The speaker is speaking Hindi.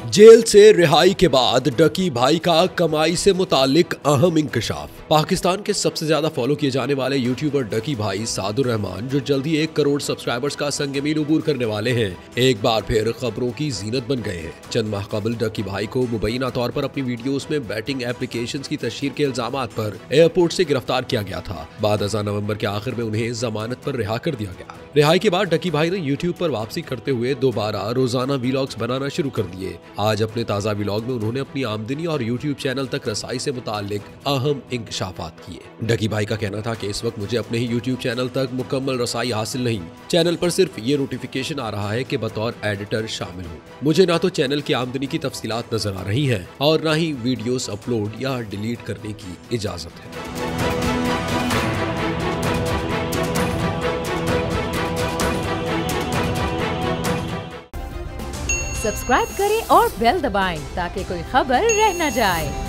जेल से रिहाई के बाद डकी भाई का कमाई से मुतालिक अहम इंकशाफ। पाकिस्तान के सबसे ज्यादा फॉलो किए जाने वाले यूट्यूबर डकी भाई सादुर रहमान, जो जल्दी 1 करोड़ सब्सक्राइबर्स का संग-ए-मील उबूर करने वाले हैं, एक बार फिर खबरों की जीनत बन गए हैं। चंद माह कबल डकी भाई को मुबैना तौर पर अपनी वीडियोस में बैटिंग एप्लीकेशंस की तशहीर के इल्जामात पर एयरपोर्ट से गिरफ्तार किया गया था। बाद नवंबर के आखिर में उन्हें जमानत पर रिहा कर दिया गया। रिहाई के बाद डकी भाई ने यूट्यूब पर वापसी करते हुए दोबारा रोजाना वीलॉग्स बनाना शुरू कर दिए। आज अपने ताजा व्लॉग में उन्होंने अपनी आमदनी और यूट्यूब चैनल तक रसाई से मुतालिक अहम इंकशाफात किए। डकी भाई का कहना था कि इस वक्त मुझे अपने ही यूट्यूब चैनल तक मुकम्मल रसाई हासिल नहीं, चैनल पर सिर्फ ये नोटिफिकेशन आ रहा है कि बतौर एडिटर शामिल हूँ। मुझे ना तो चैनल की आमदनी की तफसीलात नजर आ रही है और ना ही वीडियोस अपलोड या डिलीट करने की इजाजत है। सब्सक्राइब करें और बेल दबाएं ताकि कोई खबर रह न जाए।